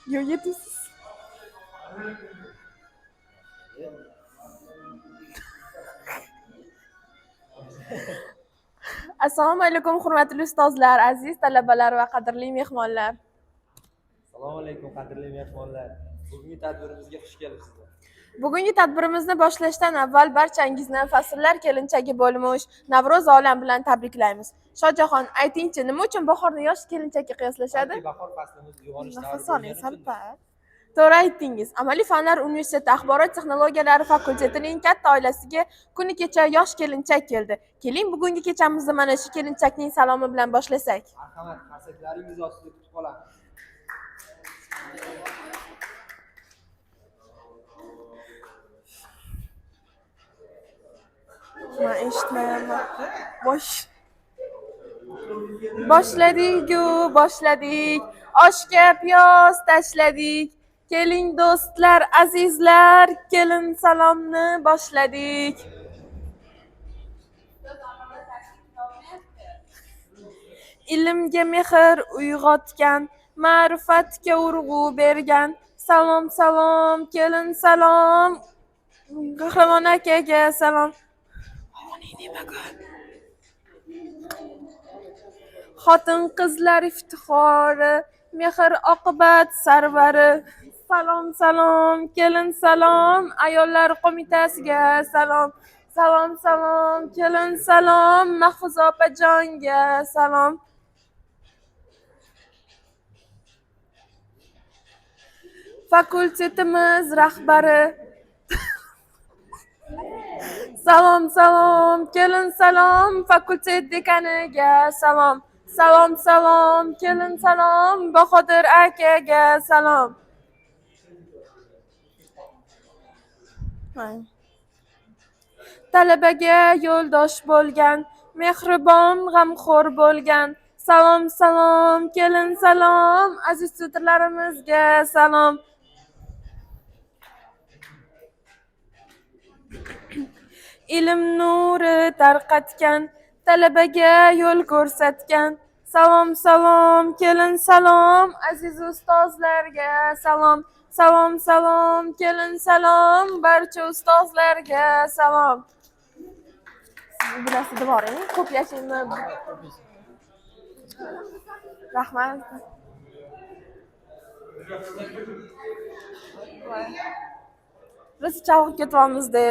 Yo'q, yetimsiz. Assalomu alaykum, hurmatli ustozlar, aziz talabalar va qadrli mehmonlar. Assalomu alaykum qadrli mehmonlar. Bugungi tadbirimizga xush kelibsizlar. Bugungi tadbirimizni boshlashdan avval barchangizni fasllar kelinchagi bo'lmish Navro'z olam bilan tabriklaymiz. Shohjahon, aytingchi, nima uchun bahorni yosh kelinchakka qiyoslashadi? Bahor faslimiz uyg'onish davri Nafas oling, bo'lgani uchun. salpat. To'g'ri aytdingiz. Amaliy fanlar universiteti axborot texnologiyalari fakultetining katta oilasiga kuni kecha yosh kelinchak keldi. Keling, bugungi kechamizni mana shu kelinchakning salomi bilan boshlasak. Marhamat, qarsaklaringiz ostida kutib qolamiz. Men eshitmayapman. Boshladik. Oshga piyoz tashladik. Keling do'stlar, azizlar, kelin salomni boshladik. Ilmga mehr uyg'otgan, ma'rifatga urg'u bergan. Salom, kelin salom. Qahramon akaga salom. Xotin qizlar iftixori, mehr oqibat sarvari. Salom, kelin salom. Ayollar qo'mitasiga salom. Salom, kelin salom. Mahfuza opajonga salom. Fakultetimiz rahbari. Salom, kelin salom. Fakultet dekaniga salom. Salom, kelin salom. Bahodir akaga salom. Talabaga yo'ldosh bo'lgan, mehribon, g'amxo'r bo'lgan. Salom, kelin salom. Aziz tutorlarimizga salom. Ilm nuri tarqatgan, talabaga yo'l ko'rsatgan. Salom, kelin salom. Aziz ustozlarga salom. Salom, kelin salom. Barcha ustozlarga salom. Siz bilasizda boring, ko'p yashaymi? Rahmat. Biz chalg'ib ketyapmizda.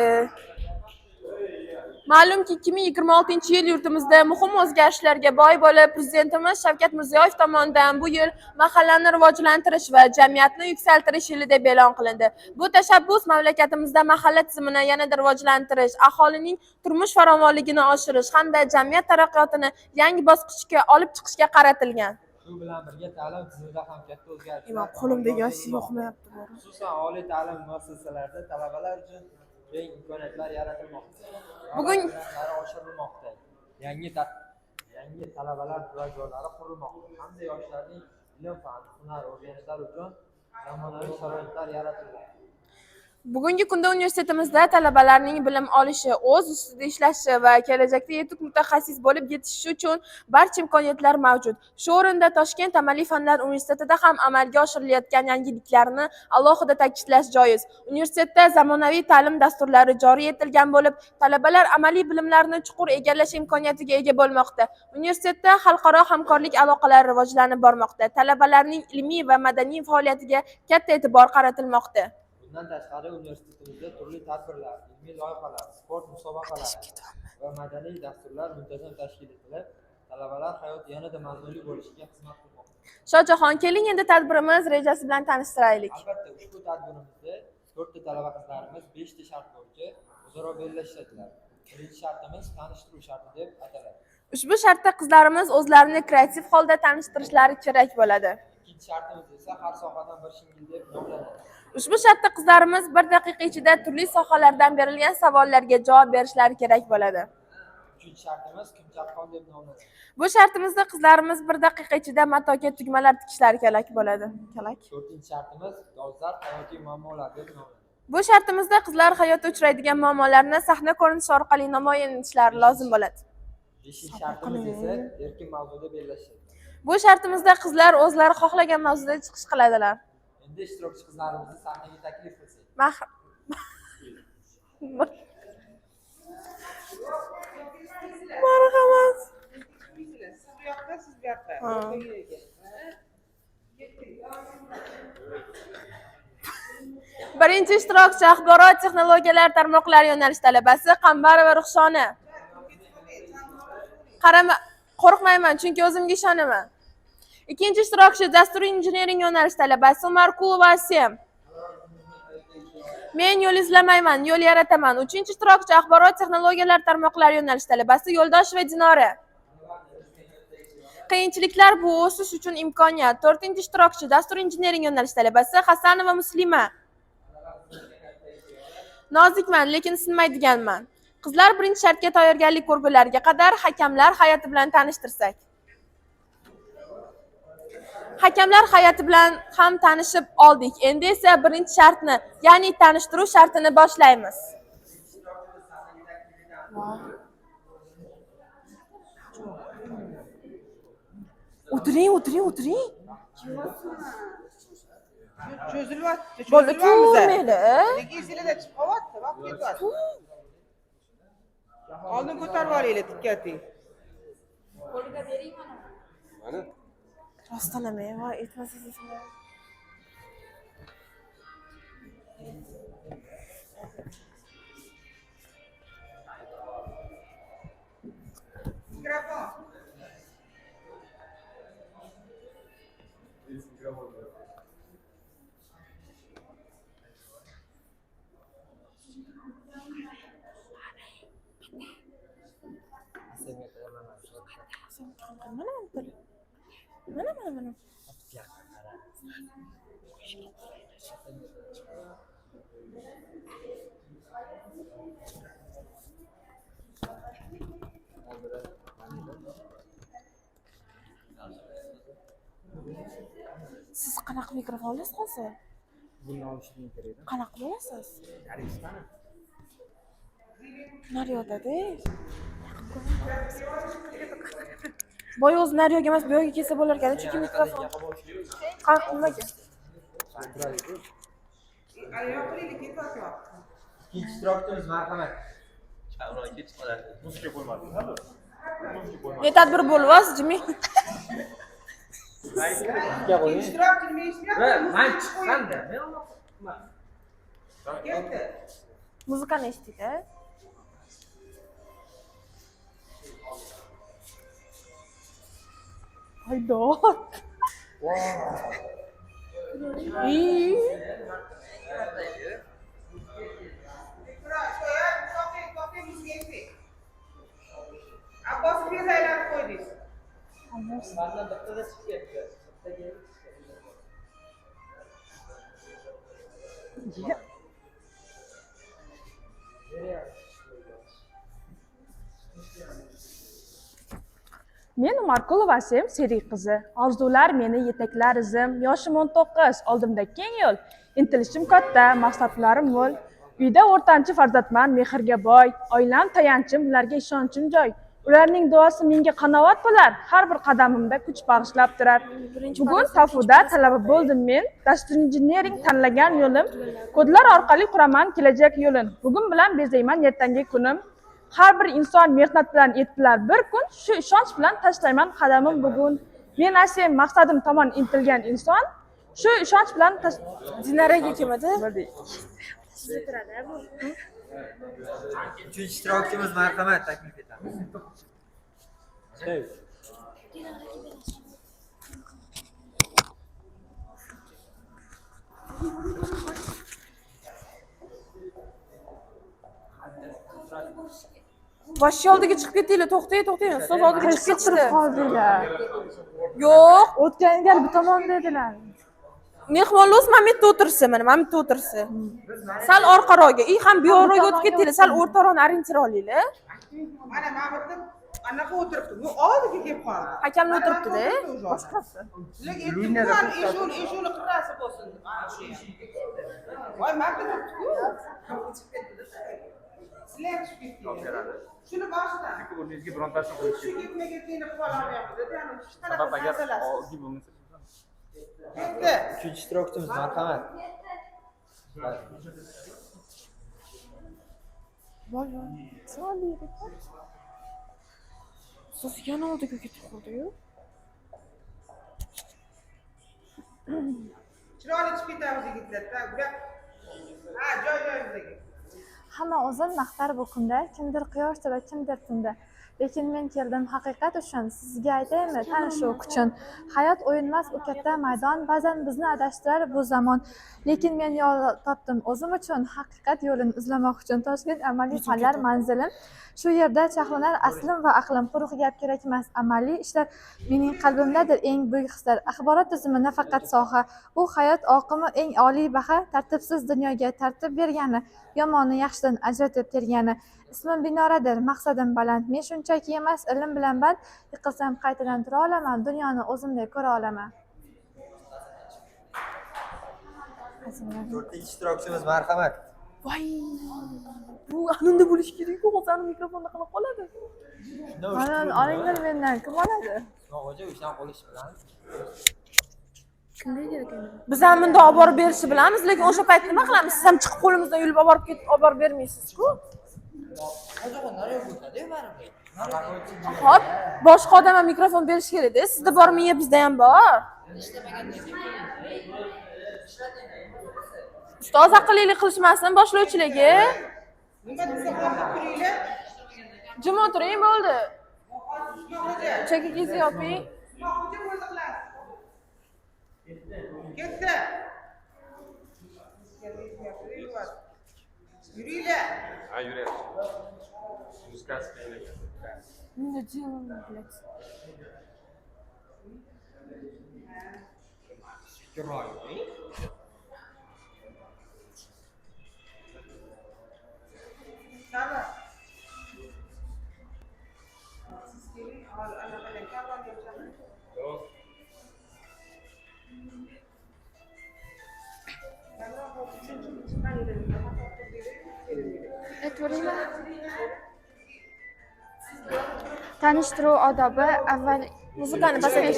Ma'lumki 2026-yil yurtimizda muhim o'zgarishlarga boy bo'lib, Prezidentimiz Shavkat Mirziyoyev tomonidan bu yil mahallani rivojlantirish va jamiyatni yuksaltirish yili deb e'lon qilindi. Bu tashabbus mamlakatimizda mahalla tizimini yanada rivojlantirish, aholining turmush farovonligini oshirish hamda jamiyat taraqqiyotini yangi bosqichga olib chiqishga qaratilgan. Shu bilan birga ta'lim tizimida ham katta o'zgarishlar. Men qo'limda yoshi yo'qmayapti. Xususan oliy ta'lim muassasalarida talabalar uchun keng imkoniyatlar yaratilmoqda. Bugun oshirilmoqda. Yangi talabalar turar joylari qurilmoqda hamda yoshlarning ilm, fan, hunar o'rganishlari uchun zamonaviy sharoitlar yaratilmoqda. Bugungi kunda universitetimizda talabalarning bilim olishi, o'z ustida ishlashi va kelajakda yetuk mutaxassis bo'lib yetishi uchun barcha imkoniyatlar mavjud. Shu o'rinda Toshkent amaliy fanlar universitetida ham amalga oshirilayotgan yangiliklarni alohida ta'kidlash joiz. Universitetda zamonaviy ta'lim dasturlari joriy etilgan bo'lib, talabalar amaliy bilimlarni chuqur egallash imkoniyatiga ega bo'lmoqda. Universitetda xalqaro hamkorlik aloqalari rivojlanib bormoqda. Talabalarning ilmiy va madaniy faoliyatiga katta e'tibor qaratilmoqda. Bundan tashqari universitetimizda turli tadbirlar, ilmiy loyihalar, sport musobaqalari va madaniy dasturlar muntazam tashkil etilib, talabalar hayoti yanada mazmunli bo'lishiga xizmat qilmoqda. Shohjahon, keling endi tadbirimiz rejasi bilan tanishtiraylik. Albatta, ushbu tadbirimizda 4 ta talaba qizlarimiz 5 ta shart bo'yicha o'zaro bellashadilar. Birinchi shartimiz tanishtiruv sharti deb ataladi. Ushbu shartda qizlarimiz o'zlarini kreativ holda tanishtirishlari kerak bo'ladi. Ikkinchi shartimiz esa har sohadan bir shingil deb nomlanadi. Ushbu shartda qizlarimiz 1 daqiqa ichida turli sohalardan berilgan savollarga javob berishlari kerak bo'ladi. Uchinchi shartimiz kimchaqqon deb nomlanadi. Bu shartimizda qizlarimiz 1 daqiqa ichida matoga tugmalar tikishlari kerak bo'ladi. To'rtinchi shartimiz dolzarb hayotiy muammolar deb nomlanadi. Bu shartimizda qizlar hayotda uchraydigan muammolarni sahna ko'rinishi orqali namoyon etishlari lozim bo'ladi. Beshinchi shartimiz esa erkin mavzuda bellashadi. Bu shartimizda qizlar o'zlari xohlagan mavzuda chiqish qiladilar. Unda ishtirokchi qizlarimizni sahnaga taklif qilsak. Marhamat. Siz bu yoqda, siz bu yoqda. Ha. Birinchi ishtirokchi axborot texnologiyalari tarmoqlari yo'nalish talabasi Qambarova Ruxshona. Qo'rqmayman, chunki o'zimga ishonaman. Ikkinchi ishtirokchi dastur injiniring yo'nalish talabasi Umarkulova Asem. Men yo'l izlamayman, yo'l yarataman. Uchinchi ishtirokchi axborot texnologiyalari tarmoqlari yo'nalish talabasi Yo'ldosheva Dinora. Qiyinchiliklar bu o'sish uchun imkoniyat. To'rtinchi ishtirokchi dastur injiniring yo'nalish talabasi Hasanova Muslima. Nozikman, lekin sinmaydiganman. Qizlar birinchi shartga tayyorgarlik ko'rgulariga qadar hakamlar hay'ati bilan tanishtirsak. Hakamlar hay'ati bilan ham tanishib oldik. Endi esa birinchi shartni, ya'ni tanishtiruv shartini boshlaymiz. O'tiring. Cho'zilyapti. Bola ko'rmaydi. Lekin sizlarda chiqib qolyapti, vaqt ketyapti. Oldin ko'tarib olaylik, dikkating. Rostdan ham, voy, aytmasangiz. Mikrofon. Mana. Siz qanaqa mikrofonsiz qolsa? Buni olishim kerak. Qanaqa bo'lasiz? Naryoda-da. Boy o'zi naryoga emas, bu yoqqa kelsa bo'lar ekan, chunki mikrofon. Nimaga? Ayoqlaylik, ketyapti. Ikkinchi ishtirokchimiz marhamat. Ne tadbir bo'lyapsiz, jimi? İştirakçı nima eshitmayapti? Men chiqqanda, Ketdi. Muzikani eshitdik-a? Haydot. To'xtang, bizga ayting. Abbos bir aylanib qo'ydingiz. Banda bittada chiqib ketdi. Men Umarkulova Asem Serik qizi. Orzular meni yetaklar izim. Yoshim 19, oldimda keng yo'l. Intilishim katta, maqsadlarim mo'l. Uyda o'rtanchi farzandman, mehrga boy. Oilam tayanchim, ularga ishonchim joy. Ularning duosi menga qanoat bo'lar. Har bir qadamimda kuch bag'ishlab turar. Bugun Tafuda talaba bo'ldim men. Dastur injiniring tanlagan yo'lim. Kodlar orqali quraman kelajak yo'lin. Bugun bilan bezayman ertangi kunim. Har bir inson mehnat bilan yetdilar bir kun. Shu ishonch bilan tashlayman qadamim bugun. Men Asem maqsadim tomon intilgan inson. Shu ishonch bilan Dinoraga kelmadi? Uchinchi ishtirokchimiz marhamat, taklif etamiz. Bosh oldiga chiqib ketinglar, to'xtang. Ustoz oldiga chiqib ketishdi. qoldilar. Yo'q, O'tgan gal bu tomonda edilar. mehmonlar o'z mana bu yerda o'tirsa, mana bu yerda o'tirsa. Sal orqaroqga, ham bu yoqqa o'tib ketinglar, sal o'rtaroqni orientir olinglar. Mana ma'murda anaqa o'tiribdi. Bu oldiga kelib qoldi. Hakamlar o'tiribdi-da. Boshqasi. Lekin e'tibor eshuni qirrasi bo'lsin. Voy, marta o'tdi-ku. Sizlar chiqib ketdinglar. Shuni boshidan. o'rningizga birontasini qo'yish Shu gapga qiynab qolmayapti-da. sabab agar oddiy bo'lmasa Ketdi. 3-chi ishtirokchimiz, marhamat. Voy voy. Chiroyli. Siz yana oldiga ketib qoldi-yu. Chiroyli chiqib ketamiz yigitlar. Bular ha, joy-joyimizdagi. Hamma o'zini maqtar bu kunda, kimdir quyoshda va kimdir tunda. Lekin men keldim haqiqat uchun, sizga aytaymi tanishuv kuchun. Hayot o'yinmas u katta maydon, ba'zan bizni adashtirar bu zamon. Lekin men yo'l topdim o'zim uchun, haqiqat yo'lini izlamoq uchun. Toshkent amaliy fanlar manzilim. Shu yerda chaqlanar aslim va aqlim. Quruq gap kerak emas, amaliy ishlar. Mening qalbimdadir eng buyuk hislar. Axborot tizimi nafaqat soha, u hayot oqimi eng oliy baha. Tartibsiz dunyoga tartib bergani, yomonni yaxshidan ajratib tergani. Ismim Binoradir, maqsadim baland. Men shunchaki emas, ilm bilan band. Yiqilsam qaytadan tura olaman, dunyoni o'zimdek ko'ra olaman. 4-chi ishtirokchimiz, marhamat. Voy. Bu anunda bo'lishi kerak-ku, o'zani mikrofonda qilib qoladi. Mana olinglar mendan, kim oladi? Hoji o'shan qolish bilan Kimga kerak endi? Biz ham bunda olib borib berishni bilamiz, lekin o'sha payt nima qilamiz? Siz ham chiqib qo'limizdan yulib olib borib ketib olib borib bermaysiz-ku. Hop, boshqa odam ham mikrofon berish kerak-da. Sizda bormi, bizda ham bor. Ustoz aqllilik qilishmasin boshlovchilarga. Nima desa qo'rqib turinglar. Jim o'tiring bo'ldi. Xo'ja, Chekingizni yoping. xo'ja o'ziqlar. Ketdi. Yuringlar. Ha, yuryapti. Muzikasi qiyin ekan. Menda jim bilasiz. chiroyli. Sara. Siz keling, anaqadan karvon bo'lsangiz. Yo'q. Tanishtiruv odobi avval Muzikani basating.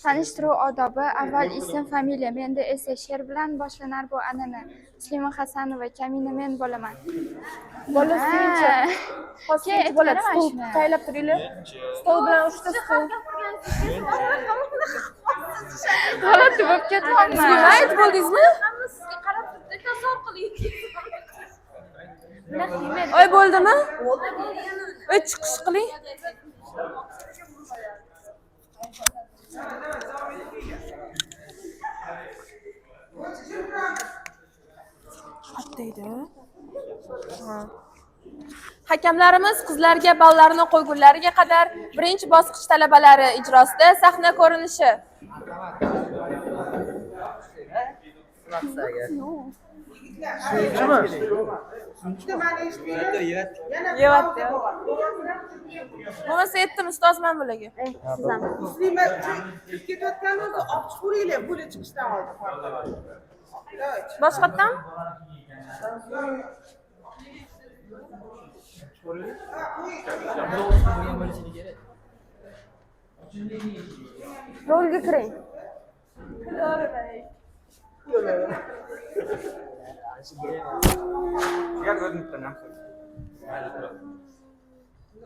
Tanishtiruv odobi avval ism, familiya, menda esa she'r bilan boshlanар bu an'ana. Muslima Hasanova, kamina men bo'laman. Bola suyunchi. Hozir bo'ladi. aytmanaman Stol shuni. taylab turinglar. Stol bilan uchta stol. G'alati bo'lib ketyapman. Nima aytib bo'ldingizmi? Oy bo'ldimi? Oy chiqish qiling. Qatdaydi. Hakamlarimiz qizlarga ballarni qo'ygunlariga qadar birinchi bosqich talabalari ijrosida sahna ko'rinishi. Bitta mani eshitdinglar. Yana Yevatdi. pauza Bo'lmasa aytdim ustozman bularga. Muslima ketayotgan o'zi olib chiqaveringlar, bo'lib chiqishdan oldin. Boshqatdan? Rolga kiring.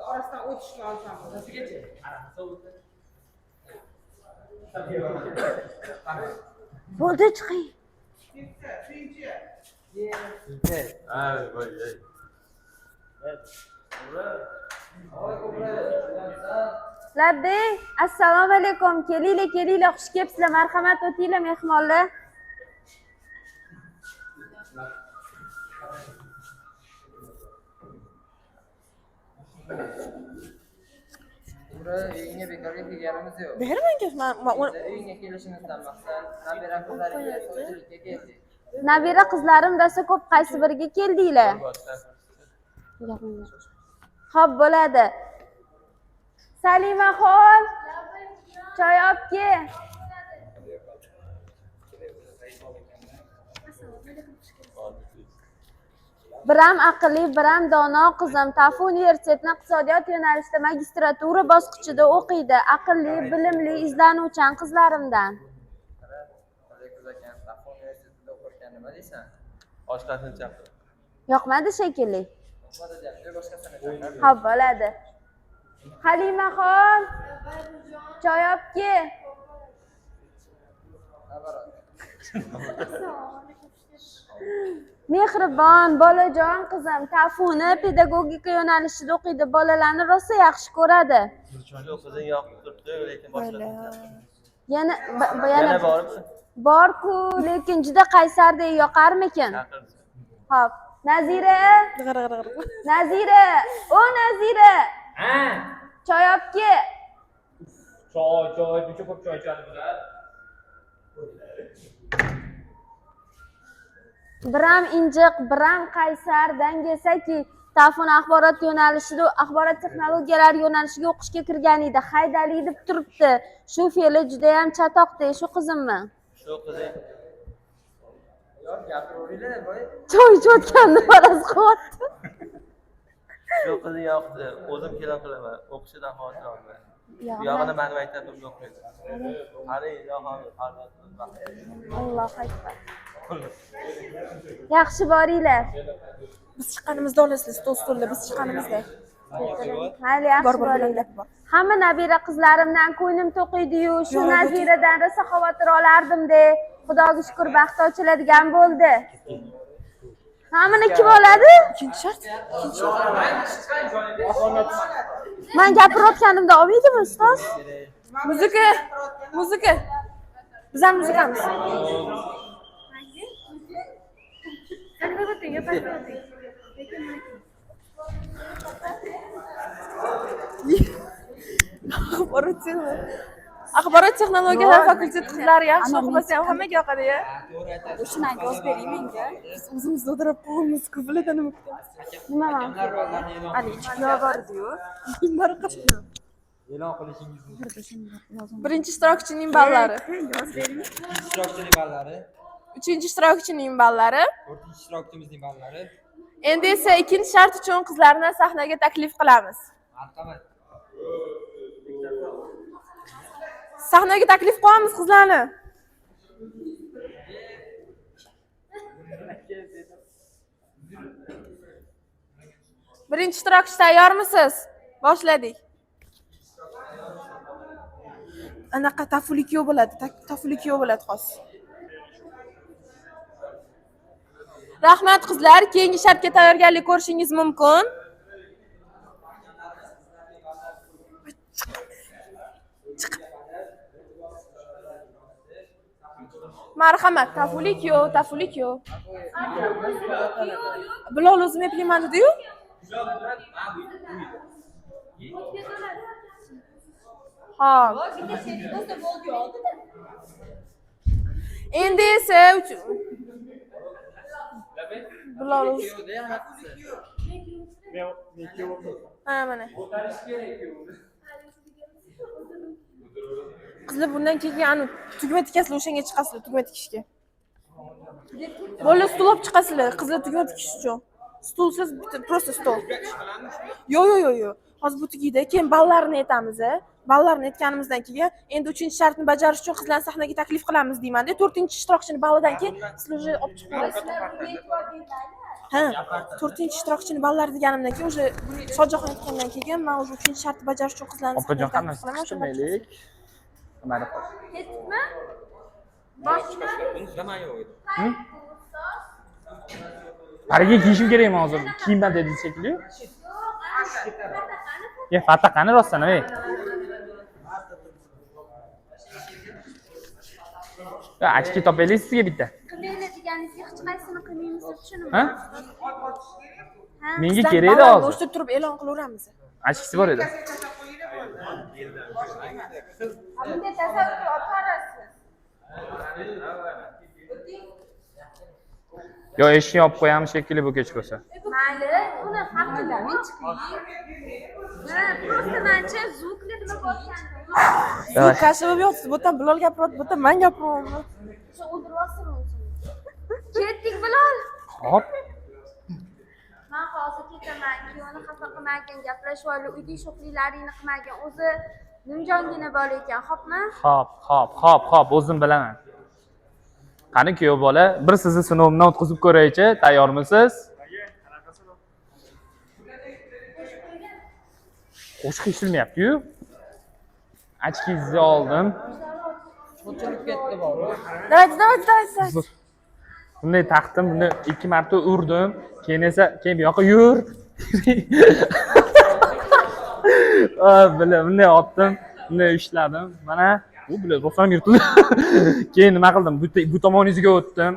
Orasidan o'tishni olsam. Bo'ldi chiqing. Ketdi, suyunchi. Ha, voy. Labbay, assalomu alaykum. Kelinglar, xush kelibsizlar. Marhamat o'tinglar mehmonlar. Uyingga bekorga kelganimiz yo'q. Bermangiz Uyingga kelishimizdan maqsad nabira qizlariga so'zlikka keldik. Nabira qizlarim rosa ko'p, qaysi biriga keldinglar? Xo'p, bo'ladi. Salimaxon, choy olib kel. Biram aqlli, biram dono qizim. Tafu universitetini iqtisodiyot yo'nalishida magistratura bosqichida o'qiydi. Aqlli, bilimli, izlanuvchan qizlarimdan. Tafu universitetida o'qirkan nima deysan? Oshqasini chaqir. Yoqmadi shekilli. Bo'lmadi deyapti, boshqasini chaqir. Xo'p, bo'ladi. Halimaxon, choy olib kel. Mehribon, bolajon qizim, Tafuni pedagogika yo'nalishida o'qiydi. Bolalarni rosa yaxshi ko'radi. Shu qizing yoqib turibdi, lekin boshqasini Yana yana boribdi. bor-ku, lekin juda qaysardek yoqarmikin? Chaqirsin. Xo'p, Nazira. Nazira, o Nazira. Ha, Choy olib kel. choy, buncha ko'p choy ichadi bular. Biram injiq, biram qaysar, dangasaki Tafun axborot yo'nalishida, axborot texnologiyalari yo'nalishiga o'qishga kirgan edi. Haydali deb turibdi. Shu fe'li juda ham chatoqday, shu qizimmi? Shu qizing Yo'q, gapiravering boy. Choy ichayotganini faraz qilyapti. Shu qizni yoqdi. O'zim kelin qilaman. O'qishidan xotir olmayman. Bu yog'ini mani maktabimda o'qiydi. Qani, yo'g'oni Allohu akbar. Yaxshi boringlar. Biz chiqqanimizda olasizlar, stol-stolda biz chiqqanimizda. Mayli, yaxshi boringlar. Hamma nabira qizlarimdan ko'nglim to'qiydi-yu, shu Naziradan rosa xavotir olardim-da. Xudoga shukr, baxti ochiladigan bo'ldi. Hammani kim oladi? Ikkinchi shart. Men gapirayotganimda olmaydimi, ustoz? Muzika. Biz ham muzikamiz. Axborot texnologiyalar fakulteti qizlari yaxshi o'qimasa ham hammaga yoqadi-ya. To'g'ri aytasiz. O'shani yozib bering menga. Biz o'zimizda o'tirib qolamiz-ku, bilada nima kutamiz. Nima man? Kimlar ballarni e'lon e'lon qilishingiz Birinchi ishtirokchining ballari. ishtirokchining ballari, Uchinchi ishtirokchining ballari. 4-ishtirokchimizning ballari. Endi esa ikkinchi shart uchun qizlarni sahnaga taklif qilamiz. Marhamat. Sahnaga taklif qilamiz qizlarni. Birinchi ishtirokchi tayyormisiz? Boshladik. Anaqa tafulikyo bo'ladi, tafulikyo bo'ladi xos. Rahmat qizlar, keyingi shartga tayyorgarlik ko'rishingiz mumkin. Marhamat, tafulikyo. Bilol o'zim eplayman dedi-yu. Ha. Endi esa Bilol o'zi. Ha, mana. Qizlar bundan keyin anu tugma tikasizlar, o'shanga chiqasizlar, tugma tikishga. Bo'ldi, stul olib chiqasizlar, qizlar tugma tikish uchun. Stulsiz просто stol. Yo'q. Hozir bu tugiydi, keyin ballarni aytamiz. Ballarni aytganimizdan keyin endi 3-shartni bajarish uchun qizlarni sahnaga taklif qilamiz deyman-da. 4-ishtirokchini ballidan keyin sizlar o'zi olib chiqib qo'yasiz. Ha, 4-ishtirokchini ballari deganimdan keyin o'sha Shohjahon aytgandan keyin men o'sha 3-shartni bajarish uchun qizlarni sahnaga taklif qilaman. Chiqmaylik. Mana qo'y. Ketdikmi? Zaman yo'q edi. Qariga kiyishim kerakmi hozir? Kiyimdan dedi shekilli. Fatta qani rostdan, ey. Ya, achki topaylik sizga bitta. Qilmaylar deganingizga hech qaysini qilmaymiz deb tushundim. Ha? Menga kerak edi hozir. O'shda turib e'lon qilaveramiz. Achkisi bor edi. Bunday tasavvurga otarasiz. Yo, eshikni yopib qo'yamiz shekilli bu kech bo'lsa. Mayli, uni haqida men chiqing. Ha, просто mencha zvukni nima bo'lgan? Siz kashi bo'lib yotibsiz, bu yerdan Bilol gapiryapti, bu yerdan men gapiryapman. O'ldiryapsizmi o'zini? Ketdik Bilol. Hop. Men hozir ketaman. Kuyovni xafa qilmagin, gaplashib olib, uyda sho'xliklaringni qilmagin. O'zi nimjongina bola ekan, xo'pmi? Xo'p, o'zim bilaman. Qani kuyov bola, bir sizni sinovimdan o'tkazib ko'raychi, tayyormisiz? Qo'shiq eshitilmayapti-yu. Ochkingizni oldim. Cho'chilib ketdi bor. Давайте. Bunday taqdim, buni 2 marta urdim. Keyin esa bu yoqqa yur. Bunday otdim, bunday ushladim. Mana bu bilan ro'san yurtdi. Keyin nima qildim? Bu tomoningizga o'tdim.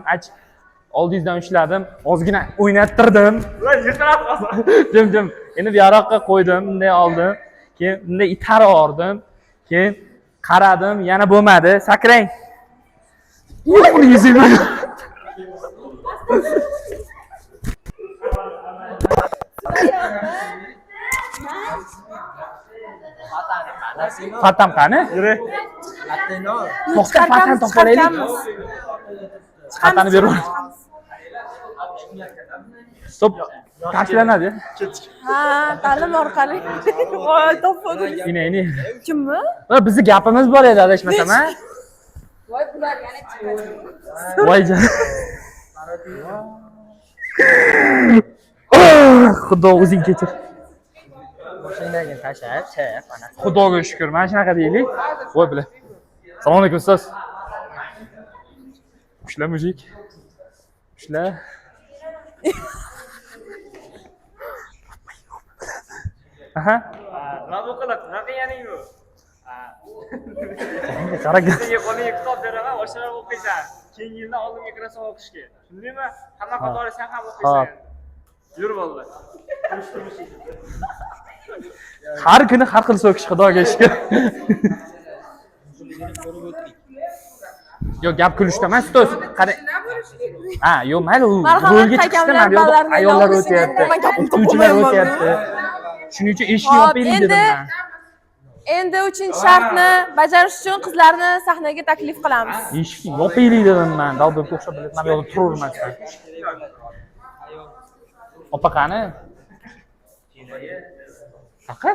Oldingizdan ushladim, ozgina o'ynattirdim. Jim. Endi bu yoqqa qo'ydim, bunday oldim. Keyin bunday itarib yordim. Keyin qaradim, yana bo'lmadi. Sakrang. Uni yuzingni. Fatam qani? Yuri. To'xta, Fatam topalaylik. Fatani berib. Stop. Tashlanadi. Ha, ta'lim orqali. Voy, topdim. Ini. Kimmi? Bizni gapimiz bor edi, adashmasam, ha? Voy, bular yana chiqdi. Voy jon. Xudo o'zing kechir. Mashinaga tashlab, ana. Xudoga shukr, mana shunaqa deylik. Voy bilan. Assalomu alaykum ustoz. Ushla mujik. Ushla. Aha. Nima bu qilib? Nima qilganing bu? Qara. Senga qo'lingga kitob beraman, o'shalar o'qiysan. Keyingi yilda oldimga kirasan o'qishga. Tushundingmi? Hamma qatori sen ham o'qiysan. Yur bo'ldi. Har kuni har xil so'kish Xudoga shukr. Yo'q, gap kulishda emas, ustoz. Qara. Ha, yo'q, mayli, u rolga chiqishda ayollar o'tyapti, o'qituvchilar o'tyapti. Shuning uchun eshikni yopaylik dedim men. Endi 3-shartni bajarish uchun qizlarni sahnaga taklif qilamiz. Eshikni yopaylik dedim men. Dalbek o'xshab bilaman, yo'q, turavermasdan. Opa qani? Qaqa?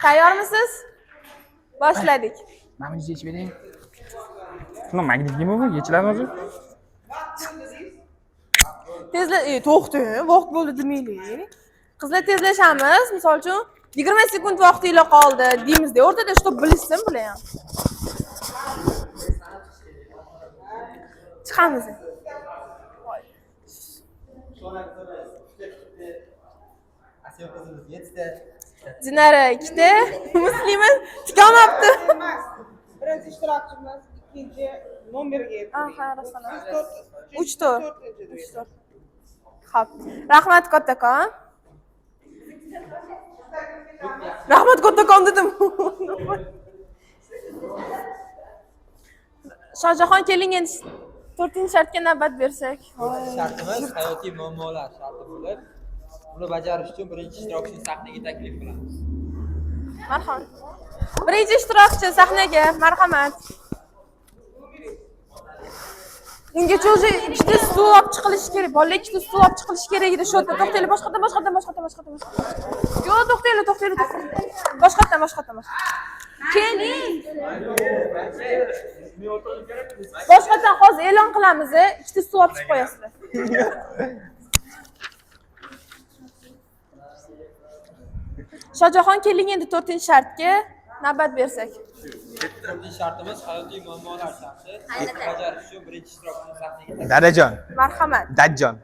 Tayyormisiz? Boshladik. Mana buni yechib bering. Shuni magnitnimi bu? Yechiladi o'zi? Tezlar, to'xtang, vaqt bo'ldi demaylik. Qizlar tezlashamiz. Misol uchun 20 sekund vaqtingiz qoldi deymizda, o'rtada shu bilishsin bular ham. Chiqamiz. Dinara 2ta, Muslima tikamabdi. Birinchi ishtirokchimiz, ikkinchi nomerga yetdi. Ha, rasululloh. 3-4. Xo'p. Rahmat kattakon. Rahmat kattakon dedim. Shohjahon keling endi 4-shartga navbat bersak. Shartimiz hayotiy muammolar sharti bo'lib, uni bajarish uchun birinchi ishtirokchini sahnaga taklif qilamiz. Marhamat. Birinchi ishtirokchi sahnaga, marhamat. Ungacha o'zi ikkita stul olib chiqilishi kerak. Bolalar ikkita stul olib chiqilishi kerak edi. Shu yerda to'xtanglar, boshqatdan. Yo'q, to'xtanglar. Boshqatdan. Keling. Boshqatdan hozir e'lon qilamiz, ikkita stul olib chiqib qo'yasizlar. Shohjahon keling endi 4-shartga navbat bersak. 4-shartimiz hayotiy muammolar sharti. Bajarish uchun birinchi ishtirokchini sahnaga. Dadajon. Marhamat. Dadjon.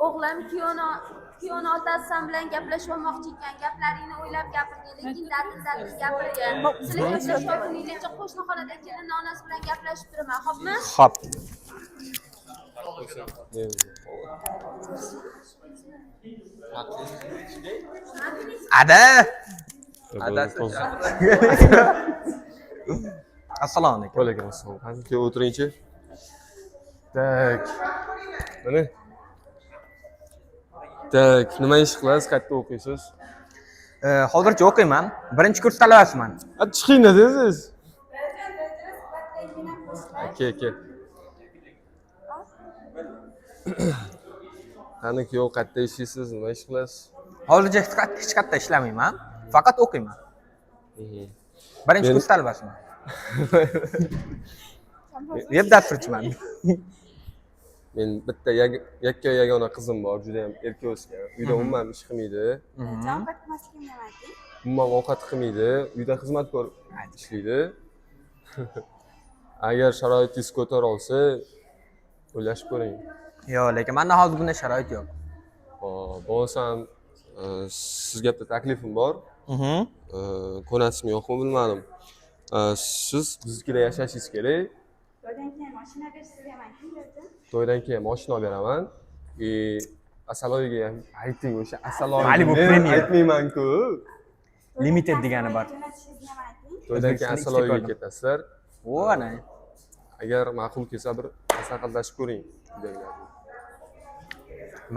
O'g'lim kuyovni otasisan bilan gaplashib olmoqchi ekan. Gaplaringni o'ylab gapirgin, lekin dadil gapirgin. Sizlarga shoshmaguningcha qo'shni xonada kelin onasi bilan gaplashib turaman, xo'pmi? Xo'p. Ada. Assalomu alaykum. Alaykum assalom. Qani o'tiringchi. Tak. Mana. Tak, nima ish qilasiz? Qayerda o'qiysiz? Hozircha o'qiyman. Birinchi kurs talabasiman. Chiqing dedingiz. Aka. Qani kuyov qayerda ishlaysiz? Nima ish qilasiz? Hozircha hech qayerda ishlamayman. Faqat o'qiyman. Birinchi kurs talabasiman. Web dasturchiman. Men bitta yakka yagona qizim bor, juda ham erka o'sgan. Uyda umuman ish qilmaydi. Umuman ovqat qilmaydi. Uyda xizmatkor ishlaydi. Agar sharoitingiz ko'tara olsa, o'ylashib ko'ring. Yo'q, lekin menda hozir bunday sharoit yo'q. Hop, bo'lsam sizga bitta taklifim bor. Ko'nasizmi yo'qmi bilmadim. Siz biznikida yashashingiz kerak. To'ydan keyin mashina berishga ham ayting dedi. To'ydan keyin mashina beraman. Asaloyga ham ayting o'sha asaloy. Malibu Premier. Aytmayman-ku. Limited degani bor. To'ydan keyin asaloyga ketasizlar. O, ana. Agar ma'qul kelsa bir maslahatlashib ko'ring.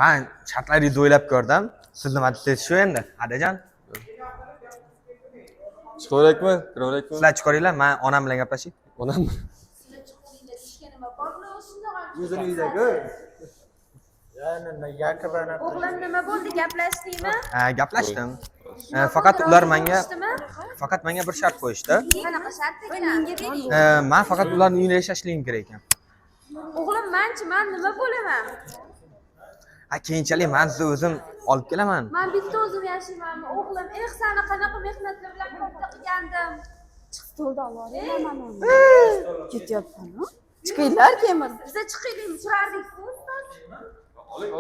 Men shartlaringizni o'ylab ko'rdim. Siz nima deysiz shu endi? Adajon. Chiqaverakmi? Kiraverakmi? Sizlar chiqaringlar, men onam bilan gaplashing. Onam. O'zini uyda-ku. O'g'lim nima bo'ldi, gaplashdingmi? Gaplashdim. Faqat ular menga bir shart qo'yishdi. Qanaqa shart ekan? Men faqat ularning uyida yashashligim kerak ekan. O'g'lim, men nima bo'laman? Keyinchalik men sizni o'zim olib kelaman. Men bitta o'zim yashaymanmi? O'g'lim, sani qanaqa mehnatlar bilan katta qilgandim. Chiqib to'ldi olib. Ketyapsan-ku. Chiqinglar keyin. Biza chiqaylikmi? Turardik-ku. Oling.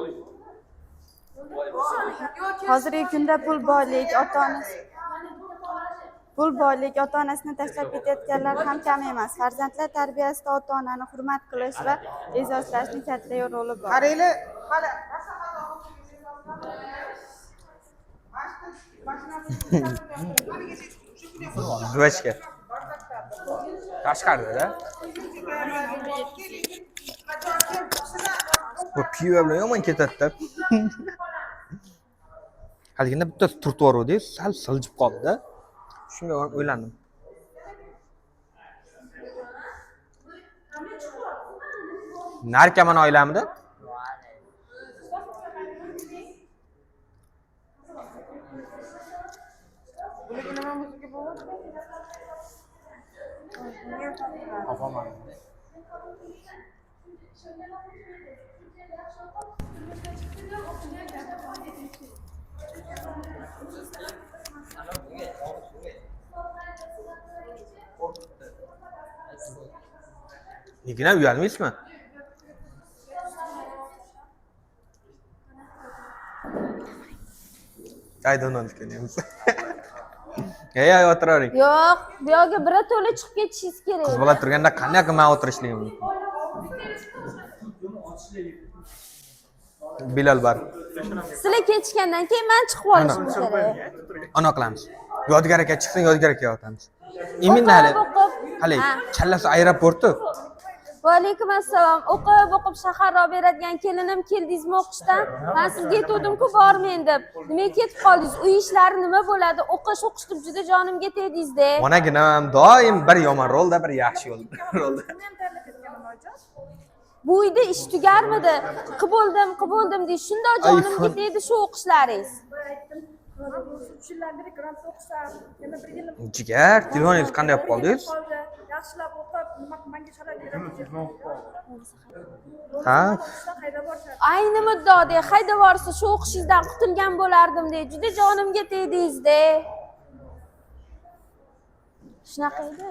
Hozirgi kunda pul boylik ota-onasini tashlab ketayotganlar ham kam emas. Farzandlar tarbiyasida ota-onani hurmat qilish va e'zozlashning katta roli bor. Qaranglar, hali Zvachka. Tashqarida. Bu piyo bilan yomon ketadi-da. Haligina bitta trotuar edi, sal siljib qoldi-da. Shunga o'ylandim. Narkoman oilamida? Nigina uyalmaysizmi? Qaydan kelayapmiz? Ey, o'tiravering. Yo'q, bu yoqqa birato'la chiqib ketishingiz kerak. Qiz bola turganda qanday qilib men o'tirishligim mumkin? Bilal bar. Sizlar ketishgandan keyin men chiqib olishim kerak. Ana qilamiz. Yodgor aka chiqsin, Yodgor aka yotamiz. Eminda hali challasi aeroporti. Va alaykum assalom. O'qib shahar olib beradigan kelinim keldingizmi o'qishdan? Men sizga aytdim-ku bormen deb. Nimaga ketib qoldingiz? Uy ishlari nima bo'ladi? O'qish deb juda jonimga tegdingiz-da. Monaginam doim bir yomon rolda, bir yaxshi rolda. Bu uyda ish tugarmidi? Qilboldim deb shunday jonimga tegdi shu o'qishlaringiz. Jigar, telefoningiz qanday olib qoldingiz? Yaxshilab o'qib, menga sharoit beradi. Ha? Ayni muddodek haydab borsa shu o'qishingizdan qutulgan bo'lardim deb juda jonimga tegdingiz-da. Shunaqa edi.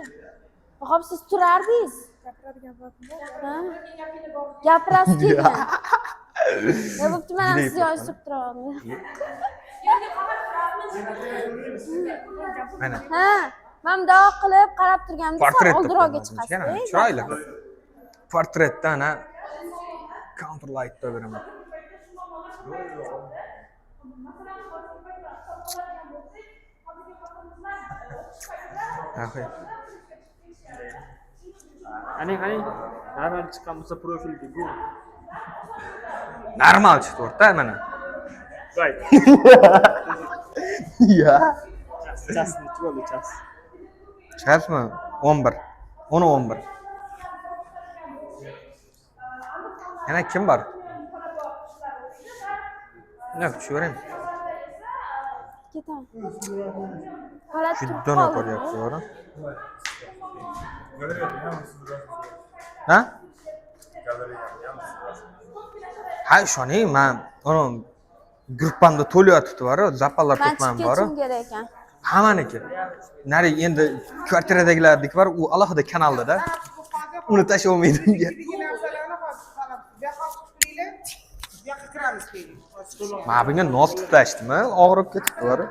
Xo'p, siz turardingiz. Gapirasiz kelgan. Ya bo'pti, men ham siz yozib turaman. Mana. Ha, men bundoq qilib qarab turganimda oldiroqga chiqasiz. Chiroyli. Portretda ana counter lightda beraman. Qani. Normal chiqqan bo'lsa profilga bu. Normal chiqdi-da mana. Voy. Ya. Chas nechi bo'ldi chas? Chasmi? 11. 10-11. Yana kim bor? Yo'q, tushaveraymi. Ketaman. Holat turib Juda ko'ryapti, to'g'ri. Ha? Ha, ishoning, men uni gruppamda to'layotibdi-ku, zapallar Men to'plam chiqib bor. ketishim kerak ekan. Hammaniki. Nari endi kvartiradagilarniki bor, u alohida kanalda-da. Uni tashlab olmaydi unga. Mana bunga nos tutashdimi? Og'rib ketibdi, to'g'ri.